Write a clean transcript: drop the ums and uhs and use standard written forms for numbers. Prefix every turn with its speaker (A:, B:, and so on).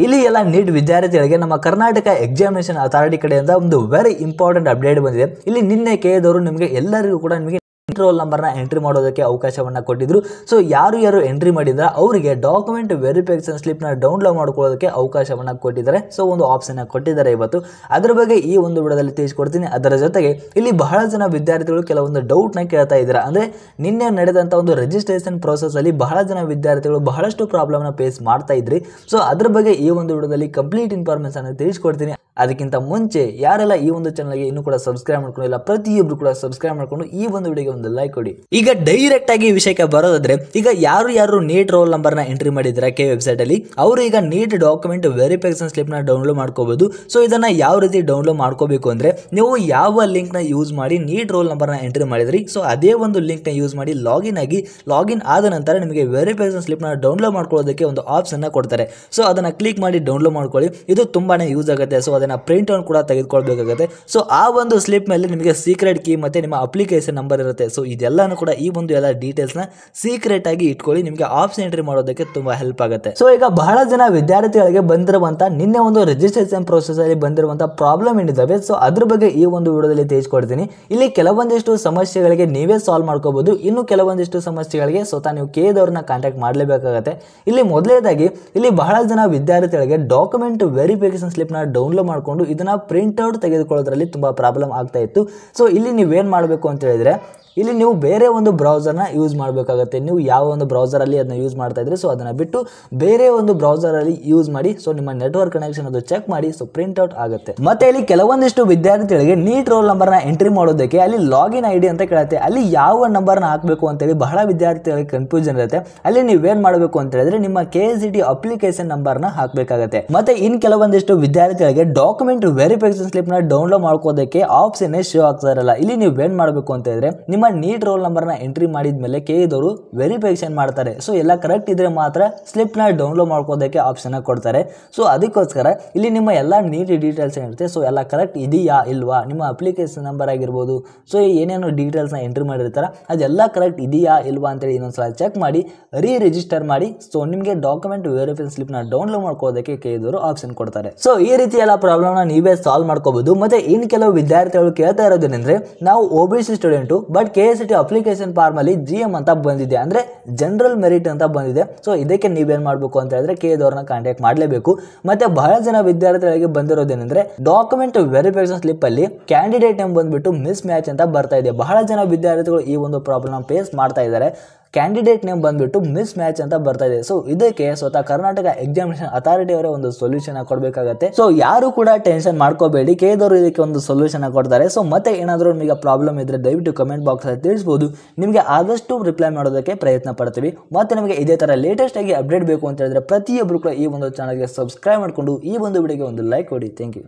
A: ಇಲ್ಲಿ ಎಲ್ಲ ನೀಟ್ ವಿದ್ಯಾರ್ಥಿಗಳಿಗೆ ನಮ್ಮ ಕರ್ನಾಟಕ ಎಕ್ಸಾಮಿನೇಷನ್ ಅಥಾರಿಟಿ ಕಡೆಯಿಂದ ಒಂದು ವೆರಿ ಇಂಪಾರ್ಟೆಂಟ್ ಅಪ್ಡೇಟ್ ಬಂದಿದೆ. ಇಲ್ಲಿ ನಿನ್ನೆ ಕೇಳಿದವರು ನಿಮಗೆ ಎಲ್ಲರಿಗೂ ಕೂಡ ನಿಮಗೆ ರೋಲ್ ನಂಬರ್ನ ಎಂಟ್ರಿ ಮಾಡೋದಕ್ಕೆ ಅವಕಾಶವನ್ನ ಕೊಟ್ಟಿದ್ರು. ಸೊ ಯಾರು ಎಂಟ್ರಿ ಮಾಡಿದ್ರ ಅವರಿಗೆ ಡಾಕ್ಯುಮೆಂಟ್ ವೆರಿಫಿಕೇಶನ್ ಸ್ಲಿಪ್ ನ ಡೌನ್ಲೋಡ್ ಮಾಡ್ಕೊಳ್ಳೋದಕ್ಕೆ ಅವಕಾಶವನ್ನ ಕೊಟ್ಟಿದ್ದಾರೆ. ಸೊ ಒಂದು ಆಪ್ಷನ್ ಕೊಟ್ಟಿದ್ದಾರೆ ಇವತ್ತು. ಅದರ ಬಗ್ಗೆ ಈ ಒಂದು ವಿಡಿಯೋದಲ್ಲಿ ತಿಳಿಸ್ಕೊಡ್ತೀನಿ. ಅದರ ಜೊತೆಗೆ ಇಲ್ಲಿ ಬಹಳ ಜನ ವಿದ್ಯಾರ್ಥಿಗಳು ಕೆಲವೊಂದು ಡೌಟ್ ನ ಕೇಳ್ತಾ ಇದ್ದಾರೆ. ಅಂದ್ರೆ ನಿನ್ನೆ ನಡೆದಂತ ಒಂದು ರಿಜಿಸ್ಟ್ರೇಷನ್ ಪ್ರೋಸೆಸ್ ಅಲ್ಲಿ ಬಹಳ ಜನ ವಿದ್ಯಾರ್ಥಿಗಳು ಬಹಳಷ್ಟು ಪ್ರಾಬ್ಲಮ್ ನ ಫೇಸ್ ಮಾಡ್ತಾ ಇದ್ರಿ. ಸೊ ಅದ್ರ ಬಗ್ಗೆ ಈ ಒಂದು ವಿಡಿಯೋದಲ್ಲಿ ಕಂಪ್ಲೀಟ್ ಇನ್ಫಾರ್ಮೇಶನ್ ತಿಳಿಸ್ಕೊಡ್ತೀನಿ. ಅದಕ್ಕಿಂತ ಮುಂಚೆ ಯಾರೆಲ್ಲ ಈ ಒಂದು ಚಾನಲ್ಗೆ ಇನ್ನೂ ಕೂಡ ಸಬ್ಸ್ಕ್ರೈಬ್ ಮಾಡ್ಕೊಂಡಿಲ್ಲ ಪ್ರತಿಯೊಬ್ರು ಕೂಡ ಸಬ್ಸ್ಕ್ರೈಬ್ ಮಾಡ್ಕೊಂಡು ಈ ಒಂದು ವಿಡಿಯೋಗೆ ಒಂದು ಲೈಕ್ ಕೊಡಿ. ಈಗ ಡೈರೆಕ್ಟ್ ಆಗಿ ವಿಷಯಕ್ಕೆ ಬರೋದಾದ್ರೆ, ಈಗ ಯಾರು ನೀಟ್ ರೋಲ್ ನಂಬರ್ ನ ಎಂಟ್ರಿ ಮಾಡಿದ್ರೆ ಕೆ ವೆಬ್ಸೈಟ್ ಅಲ್ಲಿ ಅವರು ಈಗ ನೀಟ್ ಡಾಕ್ಯುಮೆಂಟ್ ವೆರಿಫಿಕೇಶನ್ ಸ್ಲಿಪ್ ನ ಡೌನ್ಲೋಡ್ ಮಾಡ್ಕೋಬಹುದು. ಸೊ ಇದನ್ನ ಯಾವ ರೀತಿ ಡೌನ್ಲೋಡ್ ಮಾಡ್ಕೋಬೇಕು ಅಂದ್ರೆ, ನೀವು ಯಾವ ಲಿಂಕ್ ನ ಯೂಸ್ ಮಾಡಿ ನೀಟ್ ರೋಲ್ ನಂಬರ್ ನ ಎಂಟ್ರಿ ಮಾಡಿದ್ರಿ, ಸೊ ಅದೇ ಒಂದು ಲಿಂಕ್ ನ ಯೂಸ್ ಮಾಡಿ ಲಾಗಿನ್ ಆದ ನಂತರ ನಿಮಗೆ ವೆರಿಫಿಕೇಶನ್ ಸ್ಲಿಪ್ ನ ಡೌನ್ಲೋಡ್ ಮಾಡ್ಕೊಳ್ಳೋದಕ್ಕೆ ಒಂದು ಆಪ್ಷನ್ ನ ಕೊಡ್ತಾರೆ. ಸೊ ಅದನ್ನ ಕ್ಲಿಕ್ ಮಾಡಿ ಡೌನ್ಲೋಡ್ ಮಾಡ್ಕೊಳ್ಳಿ. ಇದು ತುಂಬಾನೇ ಯೂಸ್ ಆಗುತ್ತೆ. ಸೊ ಅದನ್ನ ಪ್ರಿಂಟ್ ಔಟ್ ಕೂಡ ತೆಗೆದುಕೊಳ್ಬೇಕಾಗುತ್ತೆ. ಸೊ ಆ ಒಂದು ಸ್ಲಿಪ್ ಮೇಲೆ ನಿಮಗೆ ಸೀಕ್ರೆಟ್ ಕೀ ಮತ್ತೆ ನಿಮ್ಮ ಅಪ್ಲಿಕೇಶನ್ ನಂಬರ್ ಇರುತ್ತೆ. ಸೊ ಇದೆಲ್ಲಾನು ಕೂಡ ಈ ಒಂದು ಎಲ್ಲ ಡೀಟೇಲ್ಸ್ ನ ಸೀಕ್ರೆಟ್ ಆಗಿ ಇಟ್ಕೊಳ್ಳಿ. ನಿಮಗೆ ಆಪ್ಷನ್ ಎಂಟ್ರಿ ಮಾಡೋದಕ್ಕೆ ತುಂಬಾ ಹೆಲ್ಪ್ ಆಗುತ್ತೆ. ಸೊ ಈಗ ಬಹಳ ಜನ ವಿದ್ಯಾರ್ಥಿಗಳಿಗೆ ಬಂದಿರುವಂತ ನಿನ್ನೆ ಒಂದು ರಿಜಿಸ್ಟ್ರೇಷನ್ ಪ್ರೋಸೆಸ್ ಅಲ್ಲಿ ಬಂದಿರುವಂತ ಪ್ರಾಬ್ಲಮ್ ಏನಿದಾವೆ, ಸೊ ಅದ್ರ ಬಗ್ಗೆ ಈ ಒಂದು ವಿಡಿಯೋದಲ್ಲಿ ತಿಳಿಸ್ಕೊಡ್ತೀನಿ. ಇಲ್ಲಿ ಕೆಲವೊಂದಿಷ್ಟು ಸಮಸ್ಯೆಗಳಿಗೆ ನೀವೇ ಸಾಲ್ವ್ ಮಾಡ್ಕೋಬಹುದು. ಇನ್ನು ಕೆಲವೊಂದಿಷ್ಟು ಸಮಸ್ಯೆಗಳಿಗೆ ಸ್ವತಃ ನೀವು ಕೇದವ್ರನ್ನ ಕಾಂಟ್ಯಾಕ್ಟ್ ಮಾಡಲೇಬೇಕಾಗುತ್ತೆ. ಇಲ್ಲಿ ಮೊದಲನೇದಾಗಿ ಇಲ್ಲಿ ಬಹಳ ಜನ ವಿದ್ಯಾರ್ಥಿಗಳಿಗೆ ಡಾಕ್ಯುಮೆಂಟ್ ವೆರಿಫಿಕೇಶನ್ ಸ್ಲಿಪ್ ನ ಡೌನ್ಲೋಡ್ ಮಾಡ್ಕೊಂಡು ಇದನ್ನ ಪ್ರಿಂಟ್ ಔಟ್ ತೆಗೆದುಕೊಳ್ಳೋದ್ರಲ್ಲಿ ತುಂಬಾ ಪ್ರಾಬ್ಲಮ್ ಆಗ್ತಾ ಇತ್ತು. ಸೊ ಇಲ್ಲಿ ನೀವೇನ್ ಮಾಡಬೇಕು ಅಂತ ಹೇಳಿದ್ರೆ, ಇಲ್ಲಿ ನೀವು ಬೇರೆ ಒಂದು ಬ್ರೌಸರ್ನ ಯೂಸ್ ಮಾಡಬೇಕಾಗುತ್ತೆ. ನೀವು ಯಾವ ಒಂದು ಬ್ರೌಸರ್ ಅಲ್ಲಿ ಅದನ್ನ ಯೂಸ್ ಮಾಡ್ತಾ ಇದ್ರಿ, ಸೊ ಅದನ್ನ ಬಿಟ್ಟು ಬೇರೆ ಒಂದು ಬ್ರೌಸರ್ ಅಲ್ಲಿ ಯೂಸ್ ಮಾಡಿ. ಸೊ ನಿಮ್ಮ ನೆಟ್ವರ್ಕ್ ಕನೆಕ್ಷನ್ ಅದು ಚೆಕ್ ಮಾಡಿ. ಸೊ ಪ್ರಿಂಟ್ ಔಟ್ ಆಗುತ್ತೆ. ಮತ್ತೆ ಇಲ್ಲಿ ಕೆಲವೊಂದಿಷ್ಟು ವಿದ್ಯಾರ್ಥಿಗಳಿಗೆ ನೀಟ್ ರೋಲ್ ನಂಬರ್ ನ ಎಂಟ್ರಿ ಮಾಡೋದಕ್ಕೆ ಅಲ್ಲಿ ಲಾಗಿನ್ ಐಡಿ ಅಂತ ಕೇಳುತ್ತೆ. ಅಲ್ಲಿ ಯಾವ ನಂಬರ್ ನ ಹಾಕಬೇಕು ಅಂತ ಹೇಳಿ ಬಹಳ ವಿದ್ಯಾರ್ಥಿಗಳಿಗೆ ಕನ್ಫ್ಯೂಷನ್ ಇರುತ್ತೆ. ಅಲ್ಲಿ ನೀವೇನ್ ಮಾಡಬೇಕು ಅಂತ ಹೇಳಿದ್ರೆ, ನಿಮ್ಮ KCT ಅಪ್ಲಿಕೇಶನ್ ನಂಬರ್ ನ ಹಾಕಬೇಕಾಗುತ್ತೆ. ಮತ್ತೆ ಇನ್ ಕೆಲವೊಂದಿಷ್ಟು ವಿದ್ಯಾರ್ಥಿಗಳಿಗೆ ಡಾಕ್ಯುಮೆಂಟ್ ವೆರಿಫಿಕೇಶನ್ ಸ್ಲಿಪ್ ನ ಡೌನ್ಲೋಡ್ ಮಾಡ್ಕೋದಕ್ಕೆ ಆಪ್ಷನ್ ಶೋ ಆಗ್ತಾ ಇರಲ್ಲ. ಇಲ್ಲಿ ನೀವೇನ್ ಮಾಡಬೇಕು ಅಂತ ಹೇಳಿದ್ರೆ, ನಿಮ್ಮ ನೀಟ್ ರೋಲ್ ನಂಬರ್ ನ ಎಂಟ್ರಿ ಮಾಡಿದ್ಮೇಲೆ ಕೇದವರು ವೆರಿಫಿಕೇಶನ್ ಮಾಡ್ತಾರೆ. ಸೊ ಎಲ್ಲ ಕರೆಕ್ಟ್ ಇದ್ರೆ ಮಾತ್ರ ಸ್ಲಿಪ್ ನ ಡೌನ್ಲೋಡ್ ಮಾಡ್ಕೋದಕ್ಕೆ ಆಪ್ಷನ್ ಕೊಡ್ತಾರೆ. ಸೊ ಅದಕ್ಕೋಸ್ಕರ ಇಲ್ಲಿ ನಿಮ್ಮ ಎಲ್ಲ ನೀಟ್ ಡೀಟೇಲ್ಸ್ ಏನಿರುತ್ತೆ, ಸೊ ಎಲ್ಲ ಕರೆಕ್ಟ್ ಇದೆಯಾ ಇಲ್ವಾ, ನಿಮ್ಮ ಅಪ್ಲಿಕೇಶನ್ ನಂಬರ್ ಆಗಿರ್ಬೋದು, ಸೊ ಏನೇನು ಡೀಟೇಲ್ಸ್ ನ ಎಂಟ್ರಿ ಮಾಡಿರ್ತಾರೆ ಅದೆಲ್ಲ ಕರೆಕ್ಟ್ ಇದೆಯಾ ಇಲ್ವಾ ಅಂತೇಳಿ ಇನ್ನೊಂದ್ಸಲ ಚೆಕ್ ಮಾಡಿ ರಿಜಿಸ್ಟರ್ ಮಾಡಿ. ಸೊ ನಿಮಗೆ ಡಾಕ್ಯುಮೆಂಟ್ ವೆರಿಫಿಕೇಶನ್ ಸ್ಲಿಪ್ ನ ಡೌನ್ಲೋಡ್ ಮಾಡ್ಕೋದಕ್ಕೆ ಕೇದವರು ಆಪ್ಷನ್ ಕೊಡ್ತಾರೆ. ಸೊ ಈ ರೀತಿ ಎಲ್ಲ ಪ್ರಾಬ್ಲಮ್ ನ ನೀವೇ ಸಾಲ್ವ್ ಮಾಡ್ಕೋಬಹುದು. ಮತ್ತೆ ಇನ್ ಕೆಲವು ವಿದ್ಯಾರ್ಥಿಗಳು ಕೇಳ್ತಾ ಇರೋದೇನೆಂದ್ರೆ, ನಾವು OBC student but KCT application form ಅಲ್ಲಿ GM ಅಂತ ಬಂದಿದೆ, ಅಂದ್ರೆ ಜನರಲ್ ಮೆರಿಟ್ ಅಂತ ಬಂದಿದೆ. ಸೊ ಇದಕ್ಕೆ ನೀವೇನ್ ಮಾಡಬೇಕು ಅಂತ ಹೇಳಿದ್ರೆ ಕೇದವ್ರನ್ನ ಕಾಂಟ್ಯಾಕ್ಟ್ ಮಾಡಲೇಬೇಕು. ಮತ್ತೆ ಬಹಳ ಜನ ವಿದ್ಯಾರ್ಥಿಗಳಿಗೆ ಬಂದಿರೋದೇನೆಂದ್ರೆ, ಡಾಕ್ಯುಮೆಂಟ್ ವೆರಿಫಿಕೇಶನ್ ಸ್ಲಿಪ್ ಅಲ್ಲಿ ಕ್ಯಾಂಡಿಡೇಟ್ ನೇಮ್ ಬಂದ್ಬಿಟ್ಟು ಮಿಸ್ ಮ್ಯಾಚ್ ಅಂತ ಬರ್ತಾ ಇದೆ. ಬಹಳ ಜನ ವಿದ್ಯಾರ್ಥಿಗಳು ಈ ಒಂದು ಪ್ರಾಬ್ಲಮ್ ಫೇಸ್ ಮಾಡ್ತಾ ಇದ್ದಾರೆ. ಕ್ಯಾಂಡಿಡೇಟ್ ನೇಮ್ ಬಂದ್ಬಿಟ್ಟು ಮಿಸ್ ಮ್ಯಾಚ್ ಅಂತ ಬರ್ತಾ ಇದೆ. ಸೊ ಇದಕ್ಕೆ ಸ್ವತಃ ಕರ್ನಾಟಕ ಎಕ್ಸಾಮಿನೇಷನ್ ಅಥಾರಿಟಿ ಅವರೇ ಒಂದು ಸೊಲ್ಯೂಷನ್ ಕೊಡಬೇಕಾಗುತ್ತೆ. ಸೊ ಯಾರು ಕೂಡ ಟೆನ್ಷನ್ ಮಾಡ್ಕೋಬೇಡಿ, ಕೇದವರು ಇದಕ್ಕೆ ಒಂದು ಸೊಲ್ಯೂಷನ್ ಕೊಡ್ತಾರೆ. ಸೊ ಮತ್ತೆ ಏನಾದರೂ ನಿಮಗೆ ಪ್ರಾಬ್ಲಮ್ ಇದ್ರೆ ದಯವಿಟ್ಟು ಕಮೆಂಟ್ ಬಾಕ್ಸ್ ಅಲ್ಲಿ ತಿಳಿಸಬಹುದು. ನಿಮಗೆ ಆದಷ್ಟು ರಿಪ್ಲೈ ಮಾಡೋದಕ್ಕೆ ಪ್ರಯತ್ನ ಪಡ್ತೀವಿ. ಮತ್ತೆ ನಿಮಗೆ ಇದೇ ತರ ಲೇಟೆಸ್ಟ್ ಆಗಿ ಅಪ್ಡೇಟ್ ಬೇಕು ಅಂತ ಹೇಳಿದ್ರೆ ಪ್ರತಿಯೊಬ್ಬರು ಕೂಡ ಈ ಒಂದು ಚಾನಲ್ಗೆ ಸಬ್ಸ್ಕ್ರೈಬ್ ಮಾಡಿಕೊಂಡು ಈ ಒಂದು ವಿಡಿಯೋಗೆ ಒಂದು ಲೈಕ್ ಕೊಡಿ. Thank you.